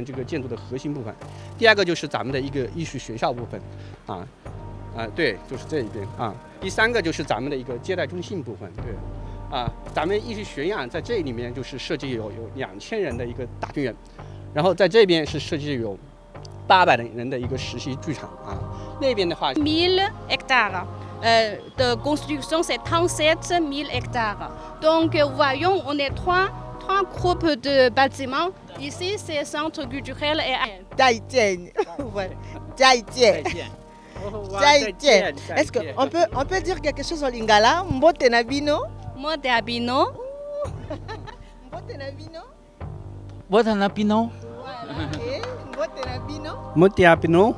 们这个建筑的核心部分。第二个就是咱们的一个艺术学校部分，对，就是这一边啊。第三个就是咱们的一个接待中心部分，对，咱们艺术学院在这里面就是设计有2000人的一个大剧院，然后在这边是设计有800人的一个实习剧场啊。那边的话1000 hectares. De construction, c'est 37 000 hectares. Donc, voyons, on est trois groupes de bâtiments. Ici, c'est centre culturel et... 再见. Voilà. 再见. Est-ce qu'on peut dire quelque chose en lingala? Mbote na bino? Mbote na bino. Mbote na bino? Mbote na bino. Voilà. Et mbote na bino? Mbote na bino.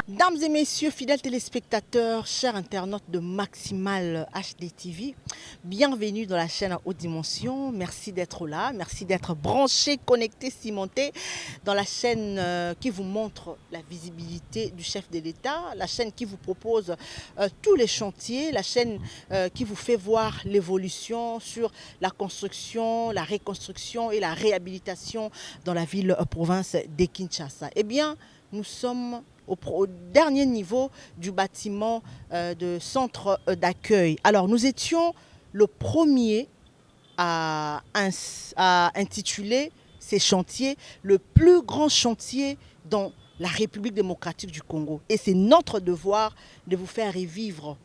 Mesdames et messieurs, fidèles téléspectateurs, chers internautes de Maximal HD TV, bienvenue dans la chaîne Haute Dimension. Merci d'être là, merci d'être branchés, connectés, cimentés dans la chaîne qui vous montre la visibilité du chef de l'État, la chaîne qui vous propose tous les chantiers, la chaîne qui vous fait voir l'évolution sur la construction, la reconstruction et la réhabilitation dans la ville-province de Kinshasa. Eh bien, nous sommes au dernier niveau du bâtiment de centre d'accueil. Alors, nous étions le premier à intituler ces chantiers le plus grand chantier dans la République démocratique du Congo. Et c'est notre devoir de vous faire revivre,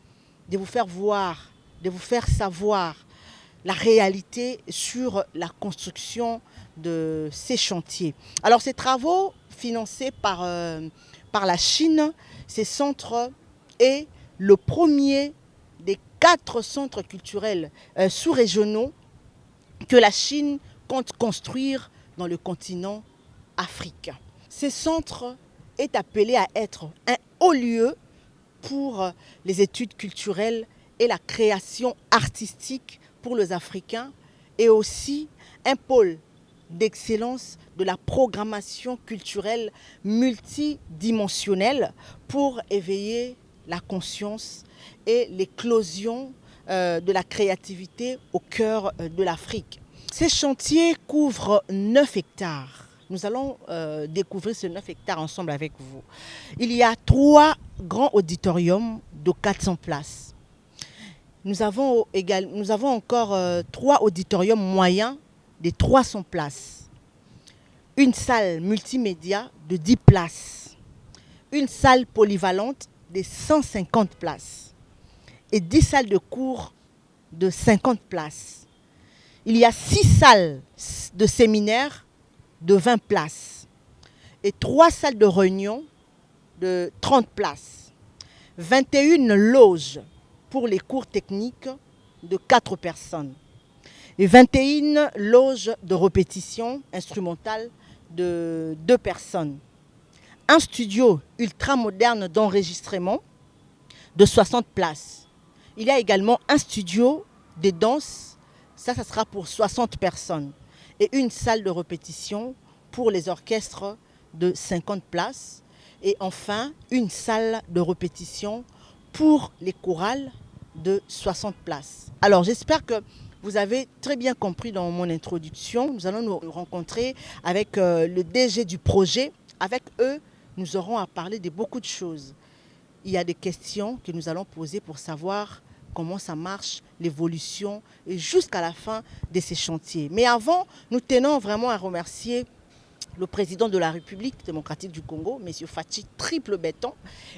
de vous faire voir, de vous faire savoir la réalité sur la construction de ces chantiers. Alors, ces travaux financés par la Chine, ces centres est le premier des 4 centres culturels sous-régionaux que la Chine compte construire dans le continent africain. Ces centres est appelé à être un haut lieu pour les études culturelles et la création artistique pour les Africains et aussi un pôle d'excellence de la programmation culturelle multidimensionnelle pour éveiller la conscience et l'éclosion de la créativité au cœur de l'Afrique. Ces chantiers couvrent 9 hectares. Nous allons découvrir ces 9 hectares ensemble avec vous. Il y a 3 grands auditoriums de 400 places. Nous avons encore 3 auditoriums moyens de 300 places, une salle multimédia de 10 places, une salle polyvalente de 150 places et 10 salles de cours de 50 places. Il y a 6 salles de séminaire de 20 places et 3 salles de réunion de 30 places, 21 loges pour les cours techniques de 4 personnes. Et 21 loges de répétition instrumentale de 2 personnes. Un studio ultra-moderne d'enregistrement de 60 places. Il y a également un studio de danse, ça sera pour 60 personnes. Et une salle de répétition pour les orchestres de 50 places. Et enfin, une salle de répétition pour les chorales de 60 places. Alors, j'espère que vous avez très bien compris dans mon introduction. Nous allons nous rencontrer avec le DG du projet. Avec eux, nous aurons à parler de beaucoup de choses. Il y a des questions que nous allons poser pour savoir comment ça marche, l'évolution et jusqu'à la fin de ces chantiers. Mais avant, nous tenons vraiment à remercier le président de la République démocratique du Congo, M. Fachi Triple Béton.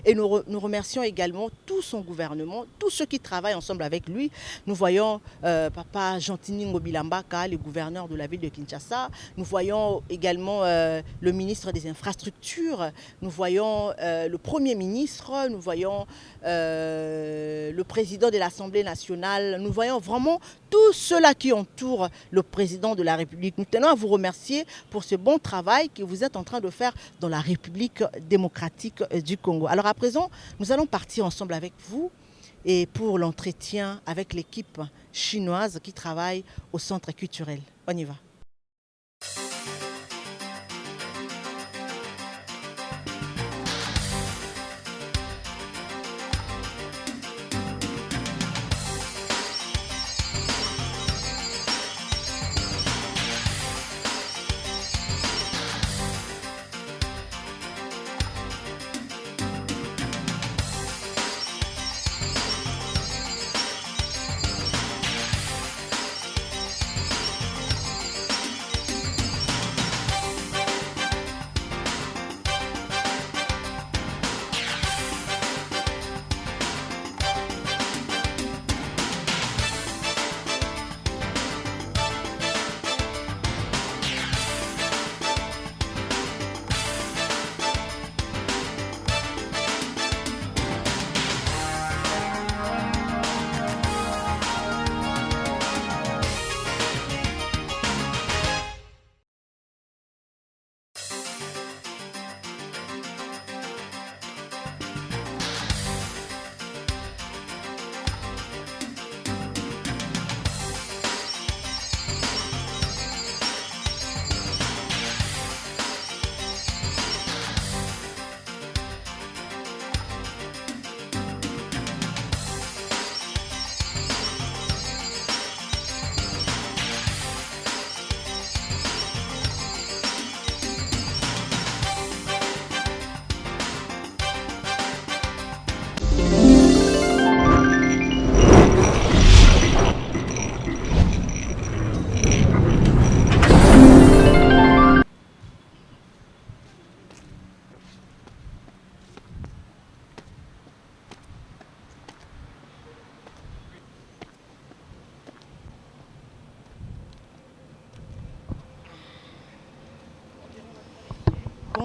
Et nous remercions également tout son gouvernement, tous ceux qui travaillent ensemble avec lui. Nous voyons Papa Jantini Ngobilambaka, le gouverneur de la ville de Kinshasa. Nous voyons également le ministre des Infrastructures. Nous voyons le Premier ministre. Nous voyons le président de l'Assemblée nationale. Nous voyons vraiment tous ceux-là qui entourent le président de la République. Nous tenons à vous remercier pour ce bon travail que vous êtes en train de faire dans la République démocratique du Congo. Alors à présent, nous allons partir ensemble avec vous et pour l'entretien avec l'équipe chinoise qui travaille au centre culturel. On y va.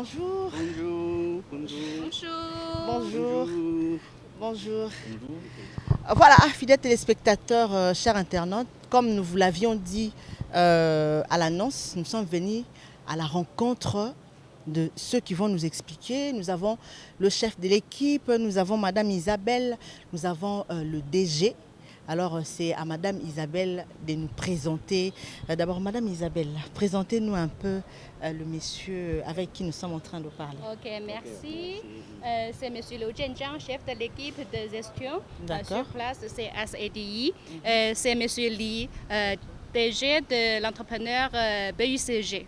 Bonjour. Bonjour. Bonjour. Bonjour. Bonjour. Voilà, fidèles téléspectateurs, chers internautes, comme nous vous l'avions dit à l'annonce, nous sommes venus à la rencontre de ceux qui vont nous expliquer. Nous avons le chef de l'équipe, nous avons Madame Isabelle, nous avons le DG. Alors c'est à Madame Isabelle de nous présenter. D'abord Madame Isabelle, présentez-nous un peu le monsieur avec qui nous sommes en train de parler. Ok, merci. C'est Monsieur Liu Zhenjiang, chef de l'équipe de gestion. D'accord. Sur place, c'est SADI. C'est Monsieur Li, DG de l'entrepreneur BUCG.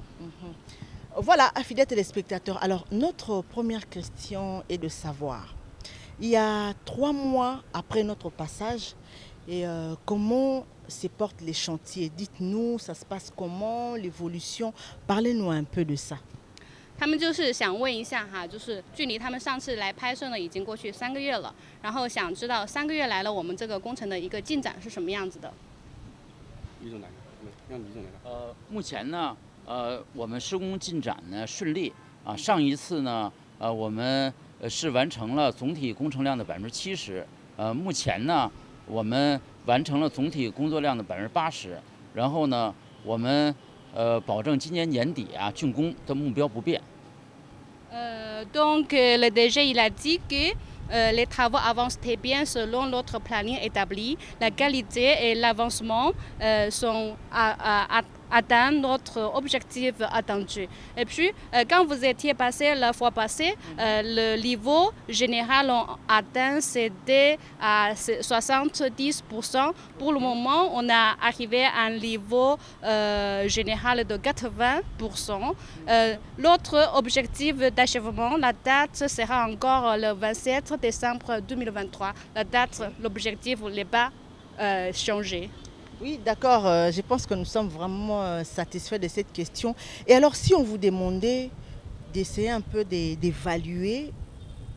Voilà, fidèles téléspectateurs. Alors notre première question est de savoir, il y a 3 mois après notre passage, et comment se portent les chantiers? Dites-nous, ça se passe comment, l'évolution? Parlez-nous un peu de ça. 他们就是想问一下哈，就是距离他们上次来拍摄呢，已经过去3个月了，然后想知道3个月来了，我们这个工程的一个进展是什么样子的？李总来，让李总来。目前呢，我们施工进展呢顺利啊。上一次呢，我们是完成了总体工程量的70%，目前呢，我们完成了总体工作量的80%，然后呢，我们保证今年年底啊竣工的目标不变。Donc le DG il a dit que les travaux avancent très bien selon notre planning établi. La qualité et l'avancement sont atteint notre objectif attendu. Et puis, quand vous étiez passé la fois passée, le niveau général a atteint c'était à 70%. Pour le moment, on a arrivé à un niveau général de 80%. L'autre objectif d'achèvement, la date sera encore le 27 décembre 2023. La date, l'objectif n'est pas changé. Oui, d'accord. Je pense que nous sommes vraiment satisfaits de cette question. Et alors, si on vous demandait d'essayer un peu d'évaluer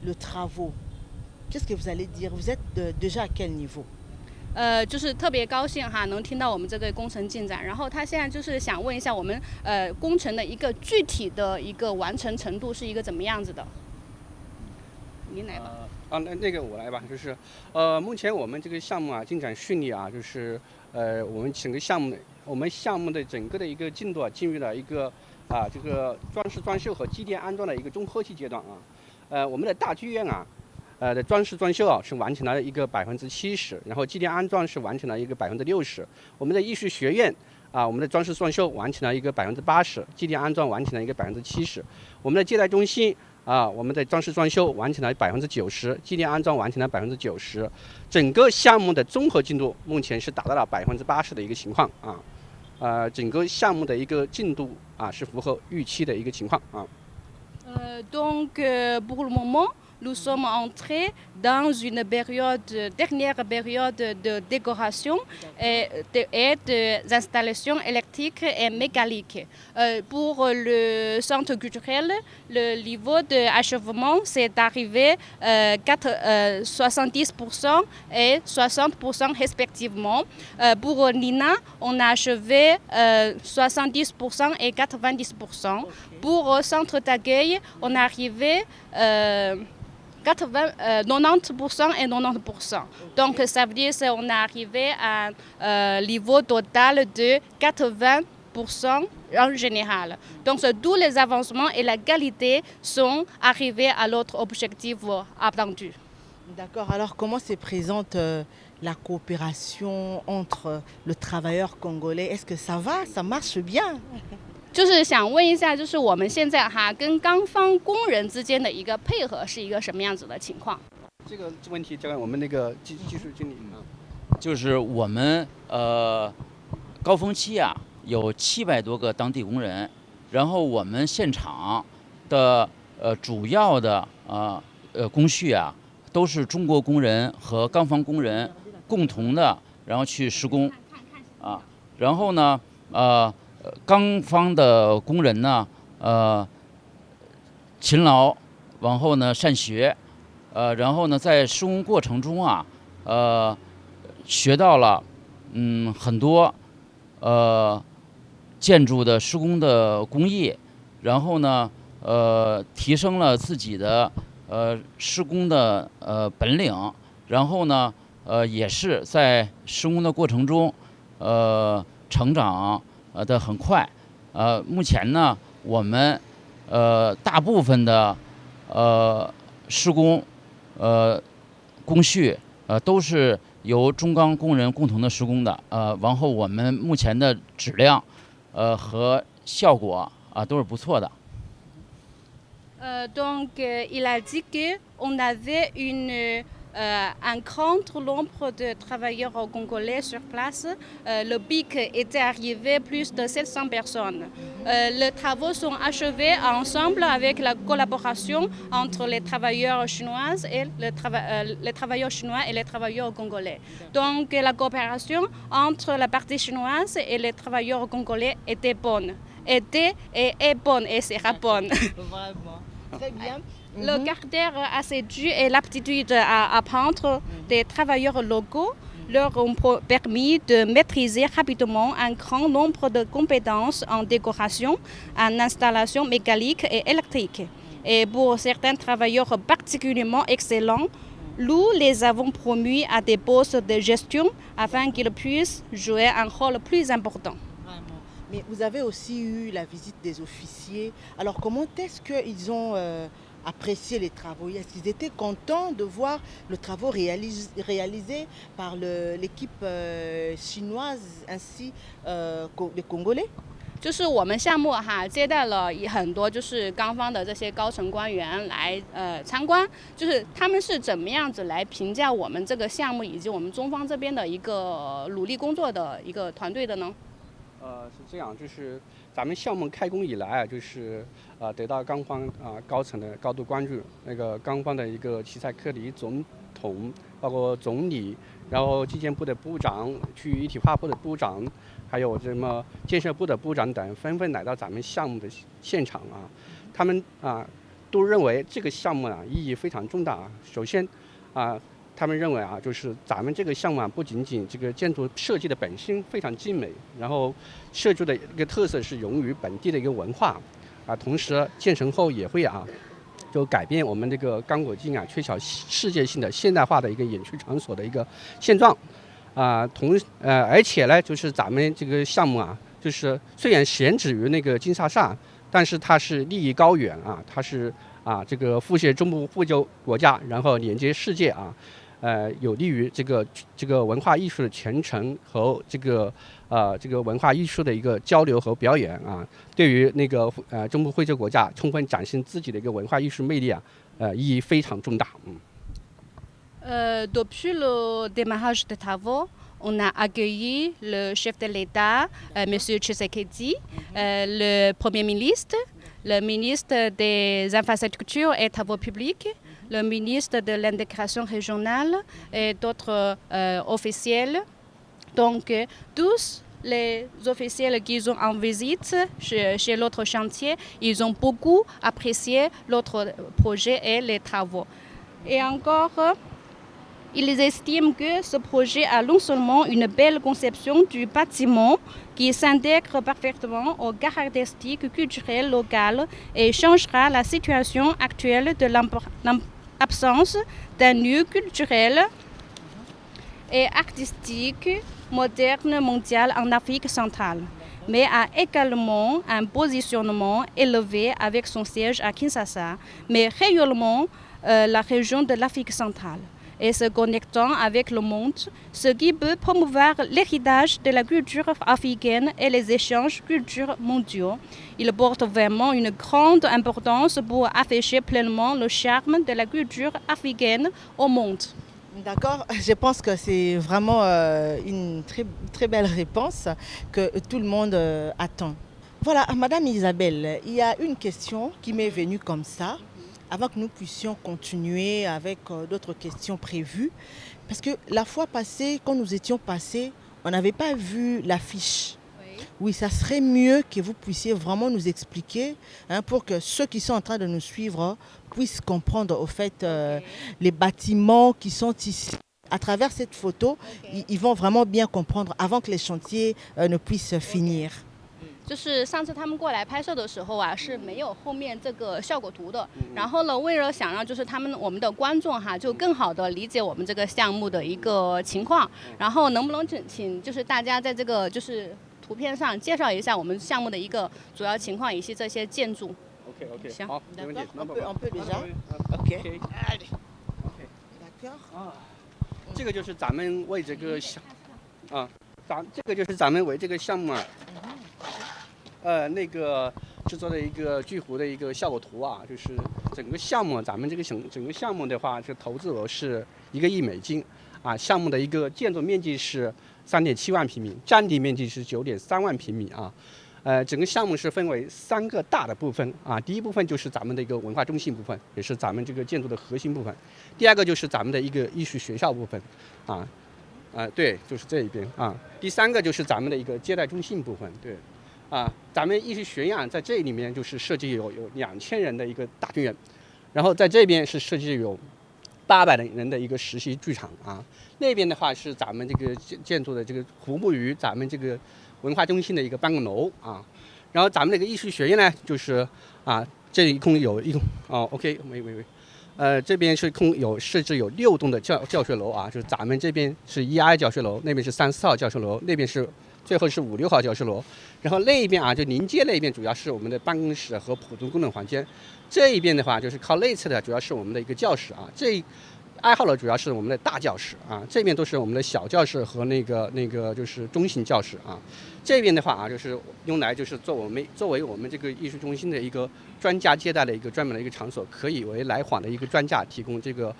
le travaux, qu'est-ce que vous allez dire? Vous êtes déjà à quel niveau? 就是特别高兴哈，能听到我们这个工程进展。然后他现在就是想问一下我们工程的一个具体的一个完成程度是一个怎么样子的？您来吧。那个我来吧，就是目前我们这个项目啊进展顺利啊，就是我们整个项目的整个的一个进度啊进入了一个这个装饰装修和机电安装的一个中后期阶段啊。我们的大剧院啊的装饰装修啊是完成了一个70%，然后机电安装是完成了一个60%。我们的艺术学院我们的装饰装修完成了一个80%，机电安装完成了一个70%。我们的接待中心我们的装饰装修完成了90%，机电安装完成了90%，整个项目的综合进度目前是达到了80%的一个情况啊，整个项目的一个进度是符合预期的一个情况啊。Donc pour le moment, nous sommes entrés dans une dernière période de décoration et des installations électriques et mécaniques. Pour le centre culturel, le niveau d'achèvement s'est arrivé 70% et 60% respectivement. Pour Nina, on a achevé 70% et 90%. Pour le centre d'accueil, on est arrivé 90% et 90%. Donc ça veut dire qu'on est arrivé à un niveau total de 80% en général. Donc tous les avancements et la qualité sont arrivés à notre objectif attendu. D'accord. Alors comment se présente la coopération entre le travailleur congolais? Est-ce que ça va? Ça marche bien? 就是想问一下，就是我们现在哈跟钢方工人之间的一个配合是一个什么样子的情况？这个问题交给我们那个技术经理就是我们高峰期啊有700多个当地工人，然后我们现场的主要的工序啊都是中国工人和钢方工人共同的，然后去施工然后呢钢方的工人呢，勤劳，然后呢善学，然后呢在施工过程中学到了很多建筑的施工的工艺，然后呢提升了自己的施工的本领，然后呢，也是在施工的过程中，成长的很快。目前呢，我们大部分的施工工序都是由中钢工人共同的施工的。然后我们目前的质量和效果都是不错的。Donc, il a dit qu'on avait un grand nombre de travailleurs congolais sur place. Le pic était arrivé plus de 700 personnes. Les travaux sont achevés ensemble avec la collaboration entre les travailleurs chinois et les travailleurs chinois et les travailleurs congolais. Donc, la coopération entre la partie chinoise et les travailleurs congolais était bonne. Était et est bonne et sera bonne. Vraiment. Très bien. Le caractère assidu et l'aptitude à apprendre des travailleurs locaux leur ont permis de maîtriser rapidement un grand nombre de compétences en décoration, en installation mécanique et électrique. Et pour certains travailleurs particulièrement excellents, nous les avons promus à des postes de gestion afin qu'ils puissent jouer un rôle plus important. Vraiment. Mais vous avez aussi eu la visite des officiers. Alors comment est-ce qu'ils ont apprécié les travaux? Est-ce qu'ils étaient contents de voir le travail réalisé par l'équipe chinoise ainsi les Congolais? 就是我们项目接待了很多就是钢方的这些高层官员来参观，就是他们是怎么样子来评价我们这个项目以及我们中方这边的一个努力工作的一个团队的呢？是这样，就是咱们项目开工以来就是得到钢方高层的高度关注。那个钢方的一个齐塞克里总统，包括总理，然后基建部的部长、区域一体化部的部长，还有什么建设部的部长等，纷纷来到咱们项目的现场他们都认为这个项目意义非常重大首先他们认为就是咱们这个项目不仅仅这个建筑设计的本身非常精美，然后设计的一个特色是融于本地的一个文化同时建成后也会就改变我们这个钢果径缺少世界性的现代化的一个演出场所的一个现状而且呢，就是咱们这个项目就是虽然选址于那个金沙萨，但是它是利益高远它是这个复写中部惠州国家，然后连接世界有利于这个文化艺术的传承和这个文化艺术的一个交流和表演对于那个中部惠州国家充分展现自己的一个文化艺术魅力意义非常重大。Depuis le démarrage des travaux, on a accueilli le chef de l'État, M. Tshisekedi, le Premier ministre, le ministre des Infrastructures et Travaux publics, le ministre de l'Intégration régionale et d'autres officiels. Donc, tous les officiels qui sont en visite chez l'autre chantier, ils ont beaucoup apprécié l'autre projet et les travaux. Et encore, ils estiment que ce projet a non seulement une belle conception du bâtiment qui s'intègre parfaitement aux caractéristiques culturelles locales et changera la situation actuelle de l'absence d'un lieu culturel et artistique moderne mondial en Afrique centrale, mais a également un positionnement élevé avec son siège à Kinshasa, mais réellement la région de l'Afrique centrale, et se connectant avec le monde, ce qui peut promouvoir l'héritage de la culture africaine et les échanges culturels mondiaux. Il porte vraiment une grande importance pour afficher pleinement le charme de la culture africaine au monde. D'accord, je pense que c'est vraiment une très, très belle réponse que tout le monde attend. Voilà, Madame Isabelle, il y a une question qui m'est venue comme ça, avant que nous puissions continuer avec d'autres questions prévues. Parce que la fois passée, quand nous étions passés, on n'avait pas vu l'affiche. Oui, ça serait mieux que vous puissiez vraiment nous expliquer pour que ceux qui sont en train de nous suivre puissent comprendre au fait les bâtiments qui sont ici. À travers cette photo, ils vont vraiment bien comprendre avant que les chantiers ne puissent finir. 就是上次他们过来拍摄的时候啊，是没有后面这个效果图的。然后呢，为了想让就是我们的观众哈，就更好的理解我们这个项目的一个情况，然后能不能请就是大家在这个就是图片上介绍一下我们项目的一个主要情况以及这些建筑。OK， 行好，没问题。On peut déjà. OK OK. OK。 D'accord. 啊，这个就是咱们为这个这个就是咱们为这个项目那个制作的一个巨湖的一个效果图啊，就是整个项目，咱们这个整个项目的话，这投资额是1个亿美金啊，项目的一个建筑面积是3.7万平米，占地面积是9.3万平米啊。整个项目是分为3个大的部分啊，第一部分就是咱们的一个文化中心部分，也是咱们这个建筑的核心部分。第二个就是咱们的一个艺术学校部分啊，对，就是这一边啊。第三个就是咱们的一个接待中心部分，对，啊，咱们艺术学院在这里面就是设计有2000人的一个大剧院，然后在这边是设计有800人的一个实习剧场啊，那边的话是咱们这个建筑的这个服务于咱们这个文化中心的一个办公楼啊，然后咱们那个艺术学院呢，就是这一共有OK， 这边是设置有6栋的教学楼啊，就是咱们这边是1I 教学楼，那边是34号教学楼，那边是最后是5、6号教学楼，然后那一边就临街那一边主要是我们的办公室和普通功能房间，这一边的话就是靠内侧的主要是我们的一个教室啊，这2号楼主要是我们的大教室啊，这边都是我们的小教室和那个就是中型教室啊。这边的话就是用来就是作为我们这个艺术中心的一个专家接待的一个专门的一个场所，可以为来访的一个专家提供这个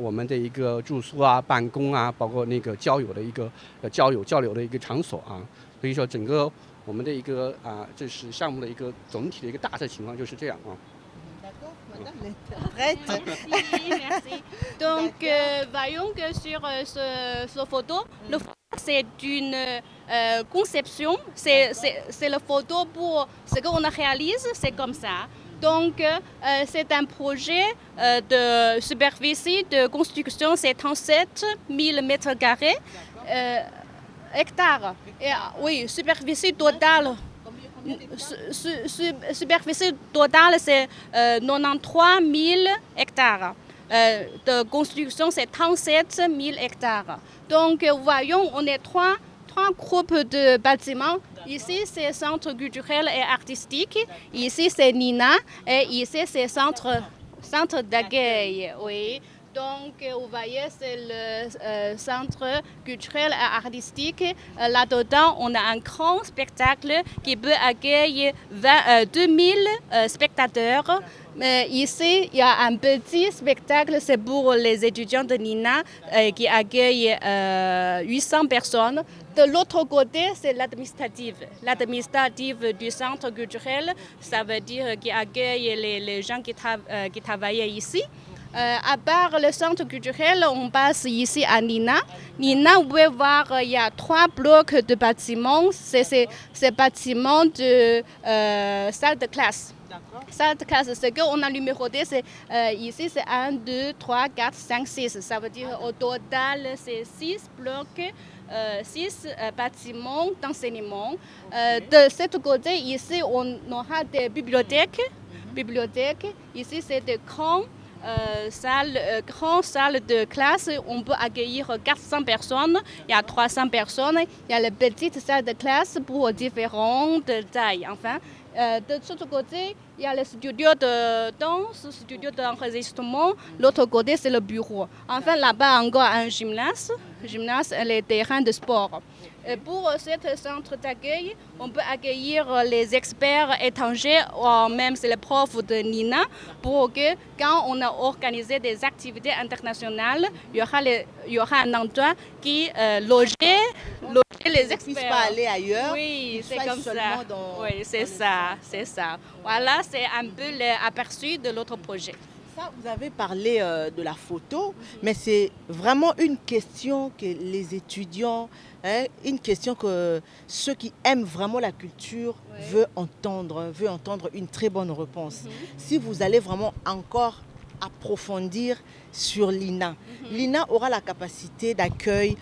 我们的一个住宿啊、办公啊，包括那个交流的一个交流的一个场所啊。所以说整个我们的一个这是项目的一个总体的一个大致情况就是这样啊。Madame l'interprète. Merci. Donc, voyons que sur ce photo, le photo, c'est une conception, c'est la photo pour ce qu'on réalise, c'est comme ça. Donc, c'est un projet de superficie de construction, c'est 37 000 mètres carrés, hectares. Et, oui, superficie totale. Superficie totale, c'est 93 000 hectares. De construction, c'est 37 000 hectares. Donc, voyons, on est trois groupes de bâtiments. Ici, c'est centre culturel et artistique. Ici, c'est Nina. Et ici, c'est centre d'accueil. Oui. Donc, vous voyez, c'est le centre culturel et artistique. Là-dedans, on a un grand spectacle qui peut accueillir 2000 spectateurs. Mais ici, il y a un petit spectacle, c'est pour les étudiants de Nina qui accueille 800 personnes. De l'autre côté, c'est l'administrative. L'administrative du centre culturel, ça veut dire qui accueille les gens qui travaillent ici. À part le centre culturel, on passe ici à Nina. Nina, vous pouvez voir, il y a 3 blocs de bâtiments. C'est bâtiments de salle de classe. Salle de classe, ce qu'on a numéroté, c'est ici, c'est 1, 2, 3, 4, 5, 6. Ça veut dire au total, c'est 6 blocs. 6 bâtiments d'enseignement. De ce côté, ici, on aura des bibliothèques. Ici, c'est des grandes salles de classe. On peut accueillir 400 personnes. Il y a 300 personnes. Il y a les petites salles de classe pour différentes tailles. Enfin, de l'autre côté, il y a le studio de danse, le studio d'enregistrement. L'autre côté, c'est le bureau. Enfin, là-bas, encore un gymnase et les terrains de sport. Et pour ce centre d'accueil, on peut accueillir les experts étrangers, ou même c'est les profs de Nina, pour que quand on a organisé des activités internationales, il y aura un endroit qui loger les experts. Ils ne puissent pas aller ailleurs. Oui, c'est comme ça. Oui, c'est ça. Voilà, c'est un peu l'aperçu de l'autre projet. Ça, vous avez parlé de la photo, mais c'est vraiment une question que les étudiants, une question que ceux qui aiment vraiment la culture veulent entendre une très bonne réponse. Si vous allez vraiment encore approfondir sur l'INA, l'INA aura la capacité d'accueil,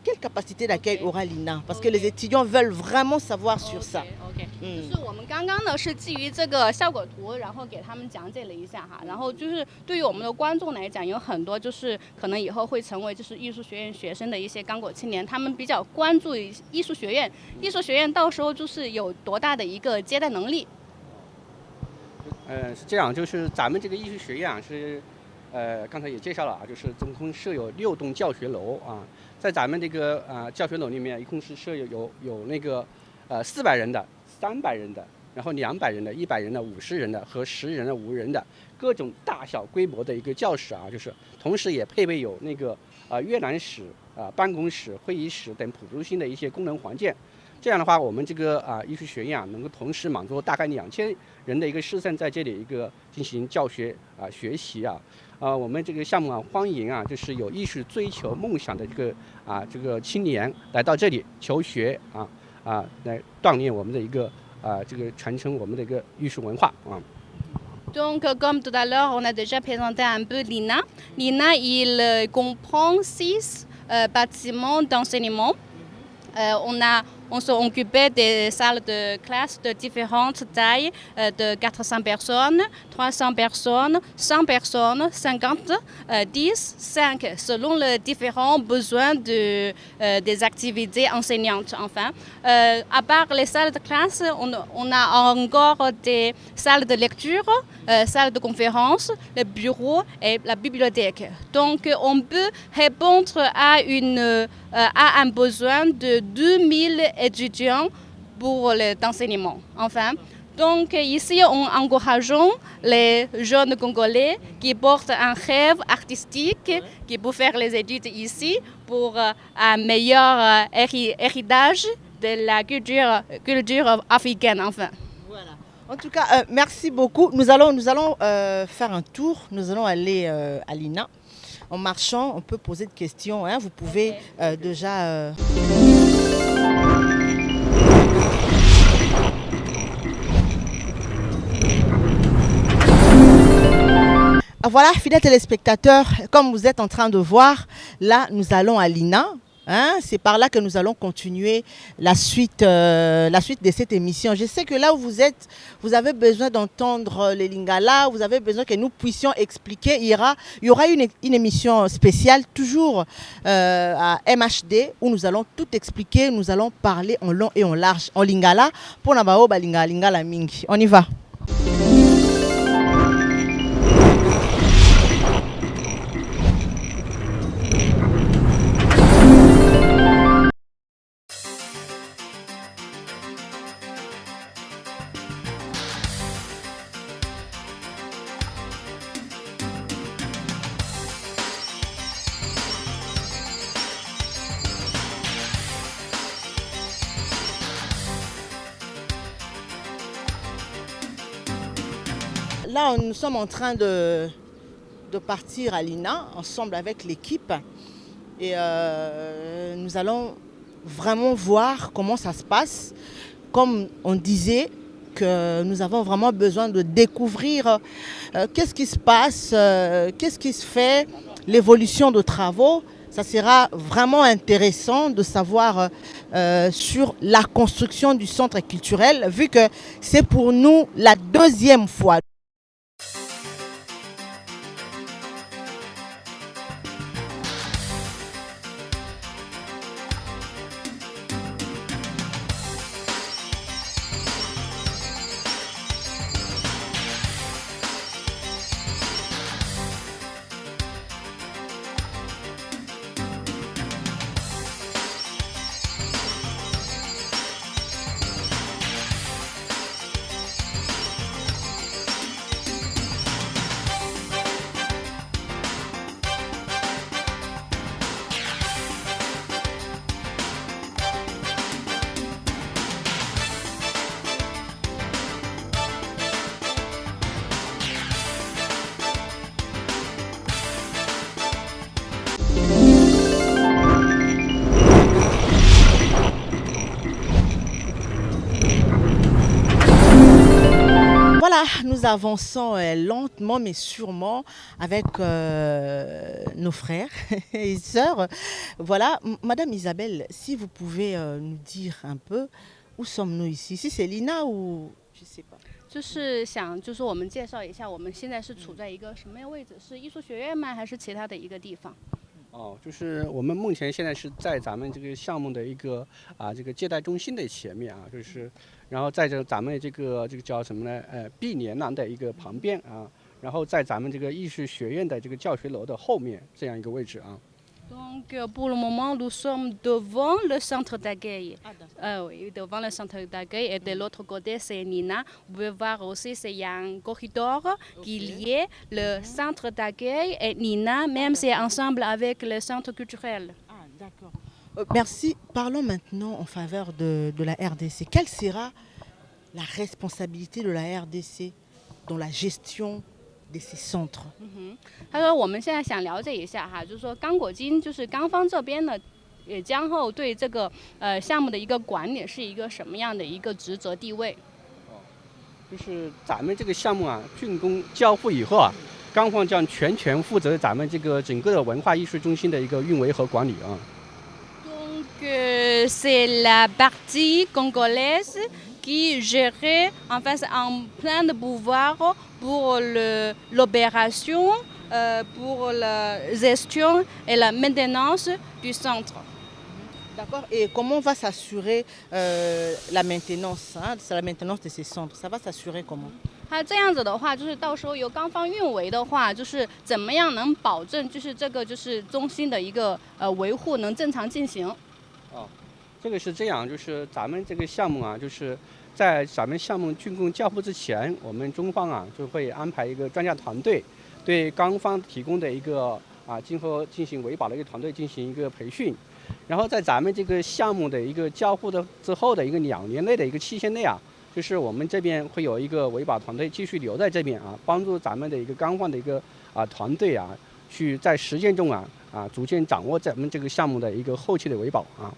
quelle capacité d'accueil aura l'INA? Parce que les étudiants veulent vraiment savoir sur ça. OK，就是我们刚刚呢是基于这个效果图，然后给他们讲解了一下哈。然后就是对于我们的观众来讲，有很多就是可能以后会成为就是艺术学院学生的一些刚果青年，他们比较关注艺术学院，艺术学院到时候就是有多大的一个接待能力。是这样，就是咱们这个艺术学院啊，是，刚才也介绍了啊，就是总共设有6栋教学楼啊，在咱们这个教学楼里面，一共是设有那个400人的、300人的，然后200人的、100人的、50人的和10人的、5人的各种大小规模的一个教室啊，就是同时也配备有那个阅览室、办公室、会议室等辅助性的一些功能环境。这样的话，我们这个艺术学院啊，能够同时满足大概2000人的一个师生在这里一个进行教学学习啊。我们这个项目啊，欢迎啊，就是有艺术追求梦想的这个青年来到这里求学来锻炼我们的一个这个传承我们的一个艺术文化啊。Donc, comme tout à l'heure, on a déjà présenté un peu l'INA. L'INA, il comprend 6 bâtiments d'enseignement. On s'est occupé des salles de classe de différentes tailles, de 400 personnes, 300 personnes, 100 personnes, 50, 10, 5, selon les différents besoins des activités enseignantes. Enfin, à part les salles de classe, on a encore des salles de lecture, salles de conférence, le bureau et la bibliothèque. Donc, on peut répondre à un besoin de 2000 étudiants pour l'enseignement. Enfin, donc ici, on encourage les jeunes Congolais qui portent un rêve artistique, qui peuvent faire les études ici pour un meilleur héritage de la culture africaine. Enfin. Voilà. En tout cas, merci beaucoup. Nous allons faire un tour. Nous allons aller à l'INA. En marchant, on peut poser des questions. Hein. Vous pouvez déjà... Voilà, fidèles téléspectateurs, comme vous êtes en train de voir, là, nous allons à l'INA. Hein, c'est par là que nous allons continuer la suite de cette émission. Je sais que là où vous êtes, vous avez besoin d'entendre les Lingala, vous avez besoin que nous puissions expliquer. Il y aura une émission spéciale, toujours à MHD, où nous allons tout expliquer, nous allons parler en long et en large en Lingala. Pour Nabao, Lingala Mingi. On y va. Là, nous sommes en train de partir à l'INA ensemble avec l'équipe et nous allons vraiment voir comment ça se passe. Comme on disait, que nous avons vraiment besoin de découvrir qu'est-ce qui se passe, qu'est-ce qui se fait, l'évolution de travaux. Ça sera vraiment intéressant de savoir sur la construction du centre culturel, vu que c'est pour nous la 2e fois. Voilà, nous avançons lentement mais sûrement avec nos frères et sœurs. Voilà, Madame Isabelle, si vous pouvez nous dire un peu où sommes-nous ici? Si c'est Lina ou je sais pas. 就是想，就是我们介绍一下，我们现在是处在一个什么样位置？是艺术学院吗？还是其他的一个地方？哦，就是我们目前现在是在咱们这个项目的一个这个接待中心的前面啊，就是然后在咱们这个叫什么呢？碧莲廊的一个旁边啊，然后在咱们这个艺术学院的这个教学楼的后面这样一个位置啊。Donc pour le moment, nous sommes devant le centre d'accueil. Oui, devant le centre d'accueil. Et de l'autre côté, c'est Nina. Vous pouvez voir aussi, il y a un corridor qui lie le centre d'accueil et Nina, même c'est ensemble avec le centre culturel. Ah, d'accord. Merci. Parlons maintenant en faveur de la RDC. Quelle sera la responsabilité de la RDC dans la gestion de ces centres？ 他说我们现在想了解一下哈，就是说刚果金就是刚方这边呢，也将后对这个项目的一个管理是一个什么样的一个职责地位？就是咱们这个项目啊，竣工交付以后啊，钢方将全权负责咱们这个整个的文化艺术中心的一个运维和管理啊。Donc c'est la partie congolaise qui gérait, enfin c'est en plein de pouvoir pour l'opération, pour la gestion et la maintenance du centre. D'accord. Et comment on va s'assurer la maintenance, c'est la maintenance de ces centres? Ça va s'assurer comment？ 它这样子的话，就是到时候由钢方运维的话，就是怎么样能保证，就是这个就是中心的一个维护能正常进行。哦，这个是这样，就是咱们这个项目啊，就是在咱们项目竣工交付之前，我们中方啊就会安排一个专家团队，对钢方提供的一个今后进行维保的一个团队进行一个培训，然后在咱们这个项目的一个交付的之后的一个2年内的一个期限内啊，就是我们这边会有一个维保团队继续留在这边啊，帮助咱们的一个钢方的一个团队啊，去在实践中逐渐掌握咱们这个项目的一个后期的维保啊。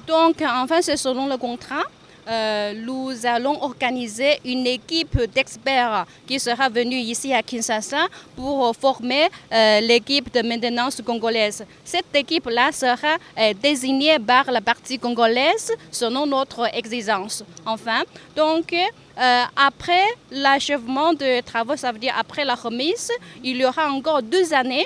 Donc enfin c'est selon le contrat. Nous allons organiser une équipe d'experts qui sera venue ici à Kinshasa pour former l'équipe de maintenance congolaise. Cette équipe-là sera désignée par la partie congolaise selon notre exigence. Enfin, donc après l'achèvement des travaux, ça veut dire après la remise, il y aura encore 2 années.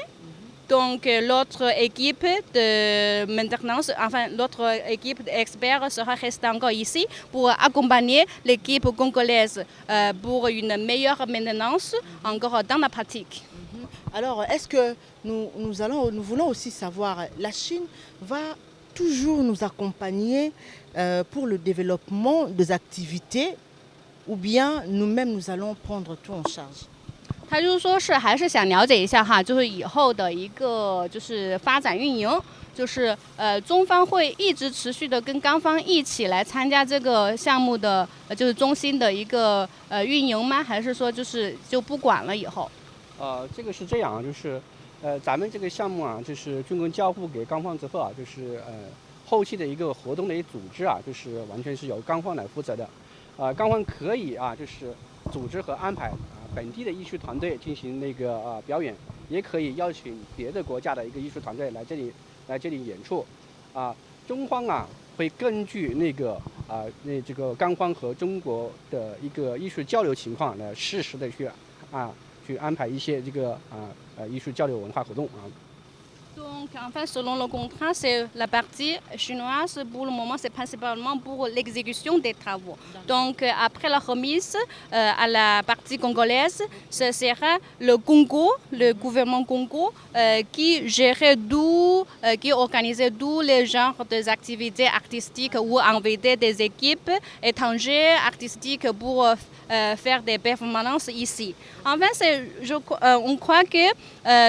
Donc l'autre équipe de maintenance, enfin l'autre équipe d'experts sera restée encore ici pour accompagner l'équipe congolaise pour une meilleure maintenance encore dans la pratique. Alors est-ce que nous voulons aussi savoir, la Chine va toujours nous accompagner pour le développement des activités ou bien nous-mêmes nous allons prendre tout en charge？ 他就是说是还是想了解一下哈，就是以后的一个就是发展运营，就是中方会一直持续的跟钢方一起来参加这个项目的就是中心的一个运营吗？还是说就不管了以后？这个是这样，就是咱们这个项目啊，就是竣工交付给钢方之后啊，就是后期的一个活动的一个组织啊，就是完全是由钢方来负责的。钢方可以就是组织和安排本地的艺术团队进行那个表演，也可以邀请别的国家的一个艺术团队来这里演出。中方会根据这个钢方和中国的一个艺术交流情况来适时的去安排一些这个艺术交流文化活动啊。Donc, enfin, selon le contrat, c'est la partie chinoise. Pour le moment, c'est principalement pour l'exécution des travaux. Donc, après la remise à la partie congolaise, ce sera le Congo, le gouvernement Congo, qui gérait qui organisait tous les genres des activités artistiques ou inviter des équipes étrangères artistiques pour faire des performances ici. Enfin, on croit que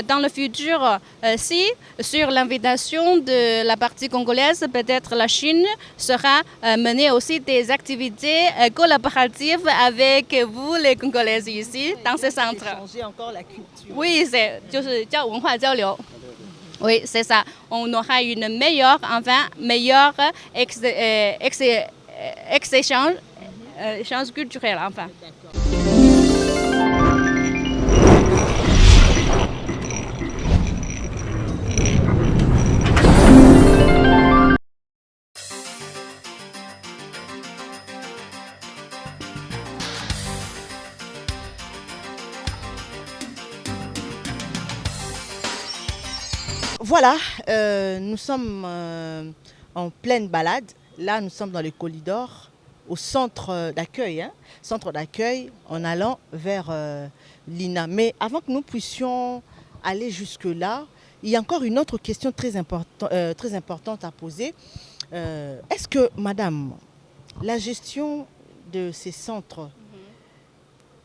dans le futur, si sur l'invitation de la partie congolaise, peut-être la Chine sera mener aussi des activités collaboratives avec vous, les Congolaises ici, dans ce centre. Changer encore la culture. Oui, c'est oui, c'est ça. On aura une meilleure échange culturel, enfin. D'accord. Voilà, nous sommes en pleine balade. Là, nous sommes dans le corridor, au centre d'accueil, centre d'accueil en allant vers l'INA. Mais avant que nous puissions aller jusque-là, il y a encore une autre question très importante à poser. Est-ce que, madame, la gestion de ces centres,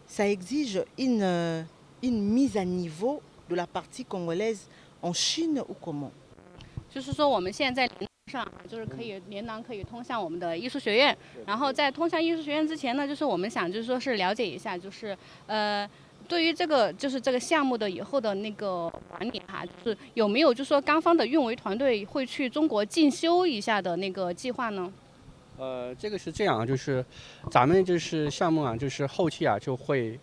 ça exige une mise à niveau de la partie congolaise en Chine ou comment？ 就是说我们现在上就是可以连廊可以通向我们的艺术学院，然后在通向艺术学院之前呢，就是我们想就是说是了解一下，就是对于这个项目的以后的那个管理哈，就是有没有就是说刚方的运维团队会去中国进修一下的那个计划呢？这个是这样，就是咱们就是项目啊，就是后期啊就会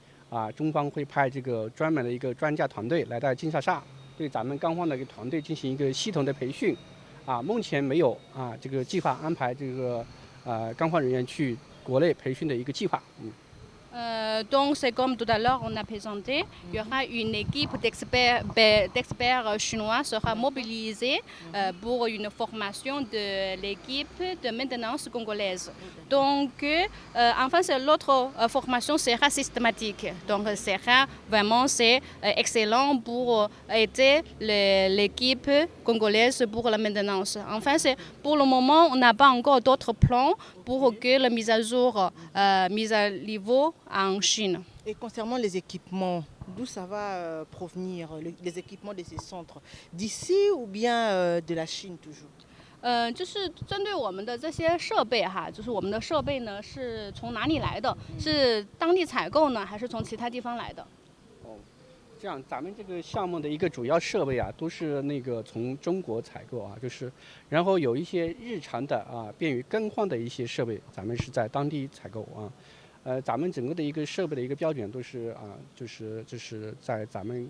中方会派这个专门的一个专家团队来到金沙萨，对咱们钢方的一个团队进行一个系统的培训。目前没有这个计划安排这个钢方人员去国内培训的一个计划。Donc c'est comme tout à l'heure on a présenté, il y aura une équipe d'experts chinois sera mobilisée pour une formation de l'équipe de maintenance congolaise. Donc enfin l'autre formation sera systématique. Donc sera vraiment c'est excellent pour aider l'équipe congolaise pour la maintenance. Enfin pour le moment on n'a pas encore d'autres plans pour que la mise à jour, mise à niveau en Chine. Et concernant les équipements, d'où ça va provenir, les équipements de ces centres? D'ici ou bien de la Chine toujours? 就是针对我们的这些设备哈，就是我们的设备呢是从哪里来的？是当地采购呢，还是从其他地方来的？这样，咱们这个项目的一个主要设备都是那个从中国采购就是，然后有一些日常的便于更换的一些设备，咱们是在当地采购咱们整个的一个设备的一个标准都是就是在咱们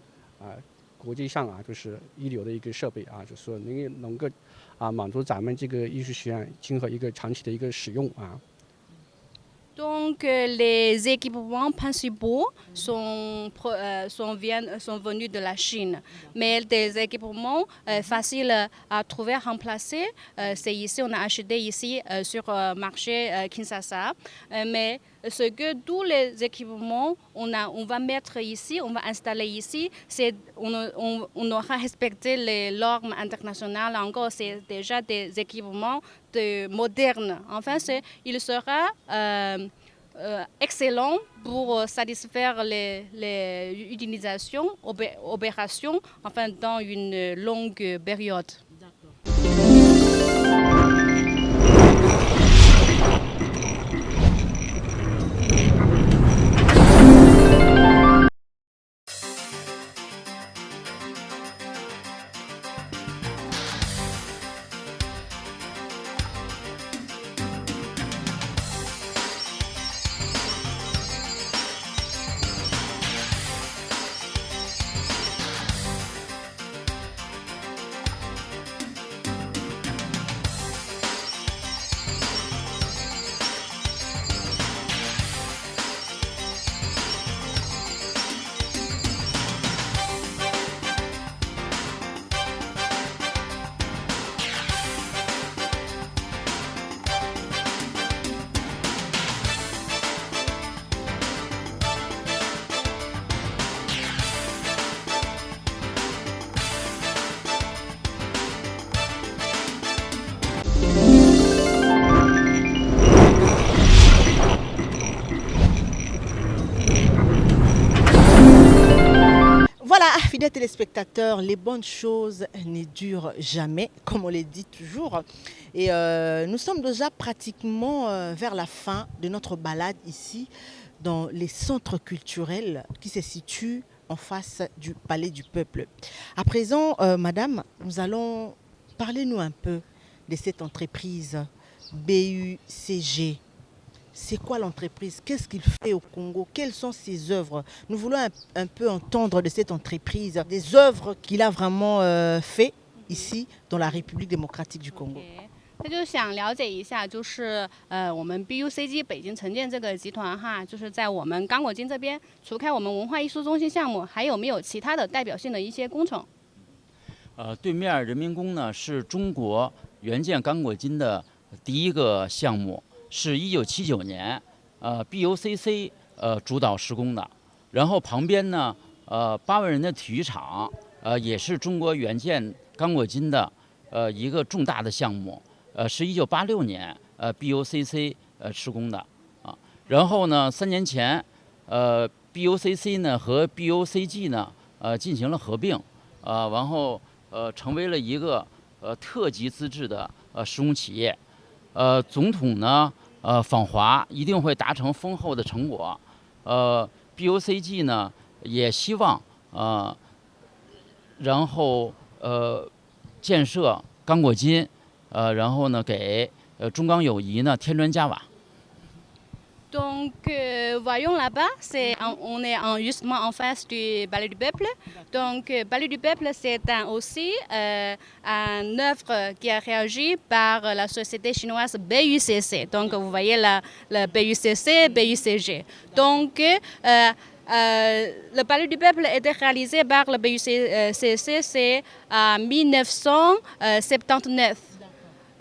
国际上就是一流的一个设备就是说能够满足咱们这个艺术学院今后一个长期的一个使用Donc les équipements principaux sont venus de la Chine, mais des équipements faciles à trouver, à remplacer, c'est ici, on a acheté ici sur le marché Kinshasa, mais ce que tous les équipements on va mettre ici, on va installer ici, on aura respecté les normes internationales, encore c'est déjà des équipements modernes. Enfin, il sera excellent pour satisfaire les utilisations, opérations, enfin dans une longue période. Fidèles téléspectateurs, les bonnes choses ne durent jamais, comme on le dit toujours. Et nous sommes déjà pratiquement vers la fin de notre balade ici, dans les centres culturels qui se situent en face du Palais du Peuple. À présent, madame, nous allons parler-nous un peu de cette entreprise BUCG. C'est quoi l'entreprise? Qu'est-ce qu'il fait au Congo? Quelles sont ses œuvres? Nous voulons un peu entendre de cette entreprise, des œuvres qu'il a vraiment fait ici dans la République démocratique du Congo. 他就想了解一下，就是我们 BUCG 北京城建这个集团哈，就是在我们刚果金这边，除开我们文化艺术中心项目，还有没有其他的代表性的一些工程？对面人民宫呢是中国援建刚果金的第一个项目，是1979年BUCC 主导施工的。然后旁边呢8万人的体育场也是中国援建刚果金的一个重大的项目，是1986年BUCC 施工的啊。然后呢3年前BUCC 呢和 BUCG 呢进行了合并，然后成为了一个特级资质的施工企业。总统呢访华一定会达成丰厚的成果。BUCG 呢也希望然后建设刚果金，然后呢给中刚友谊呢添砖加瓦。Donc, voyons là-bas, on est justement en face du Ballet du Peuple. Donc, Ballet du Peuple, c'est aussi une œuvre qui a réagi par la société chinoise BUCC. Donc, vous voyez la BUCC, BUCG. Donc, le Ballet du Peuple a été réalisé par le BUCC, c'est en 1979.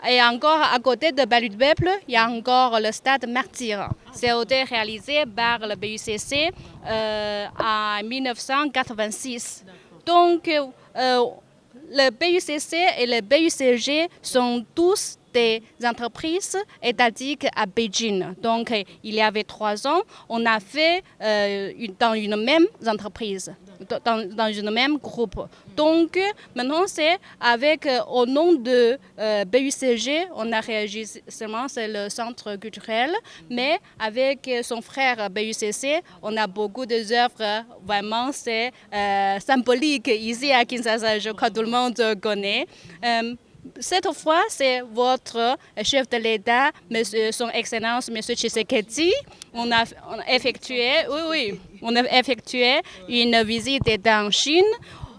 Et encore à côté de Ballet du Peuple, il y a encore le stade Martyr. C'est été réalisé par le BUCC en 1986. Donc, le BUCC et le BUCG sont tous des entreprises étatiques à Beijing. Donc, il y avait 3 ans, on a fait dans une même entreprise, dans une même groupe. Donc, maintenant, c'est avec, au nom de BUCG, on a réagi seulement, c'est le centre culturel, mais avec son frère BUCC, on a beaucoup d'œuvres, vraiment, c'est symbolique ici à Kinshasa, je crois que tout le monde connaît. Cette fois, c'est votre chef de l'État, son Excellence, M. Tshisekedi. On a effectué une visite en Chine.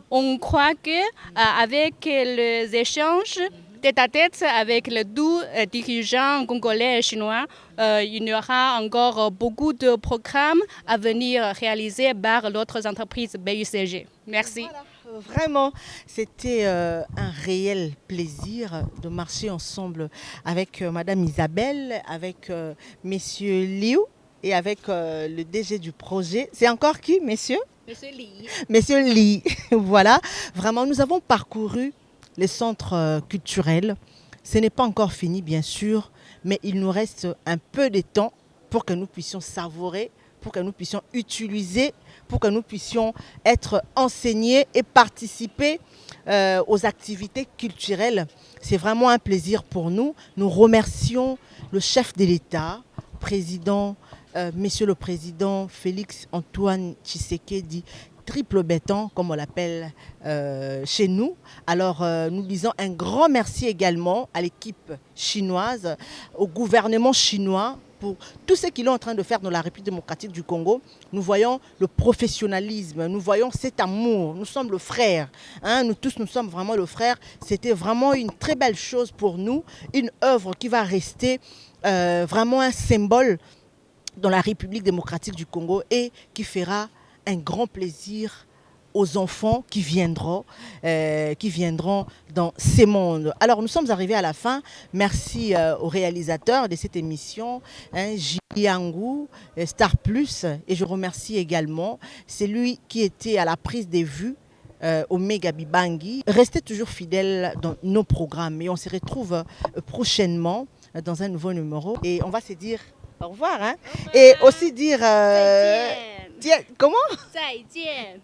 On croit qu'avec les échanges tête-à-tête avec les 2 dirigeants congolais et chinois, il y aura encore beaucoup de programmes à venir réaliser par d'autres entreprises BUCG. Merci. Voilà. Vraiment, c'était un réel plaisir de marcher ensemble avec Madame Isabelle, avec Monsieur Liu et avec le DG du projet. C'est encore qui, messieurs? Monsieur Li. Monsieur Li. Voilà, vraiment, nous avons parcouru les centres culturels. Ce n'est pas encore fini, bien sûr, mais il nous reste un peu de temps pour que nous puissions savourer, pour que nous puissions utiliser, pour que nous puissions être enseignés et participer aux activités culturelles. C'est vraiment un plaisir pour nous. Nous remercions le chef de l'État, Monsieur le Président Félix Antoine Tshisekedi, triple béton, comme on l'appelle chez nous. Alors, nous disons un grand merci également à l'équipe chinoise, au gouvernement chinois, pour tout ce qu'ils sont en train de faire dans la République démocratique du Congo. Nous voyons le professionnalisme, nous voyons cet amour, nous sommes le frère. Nous tous, nous sommes vraiment le frère. C'était vraiment une très belle chose pour nous, une œuvre qui va rester vraiment un symbole dans la République démocratique du Congo et qui fera un grand plaisir aux enfants qui viendront dans ces mondes. Alors, nous sommes arrivés à la fin. Merci au réalisateur de cette émission, Jiangou, Star Plus. Et je remercie également celui qui était à la prise des vues, Omega Bibangi. Restez toujours fidèles dans nos programmes et on se retrouve prochainement dans un nouveau numéro. Et on va se dire au revoir. Hein? Au revoir. Et aussi dire... comment? Taïtien.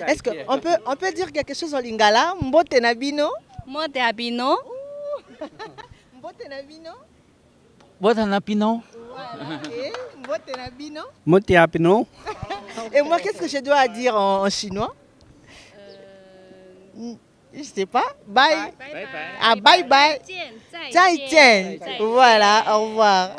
Est-ce qu'on peut dire quelque chose en lingala? Mbote nabino? Mbote abino. Mbote nabino? Mbote nabino. Mbote nabino? Mbote nabino. Et moi, qu'est-ce que je dois dire en chinois? Je ne sais pas. Bye. Bye bye. Ah, bye bye. Voilà, au revoir.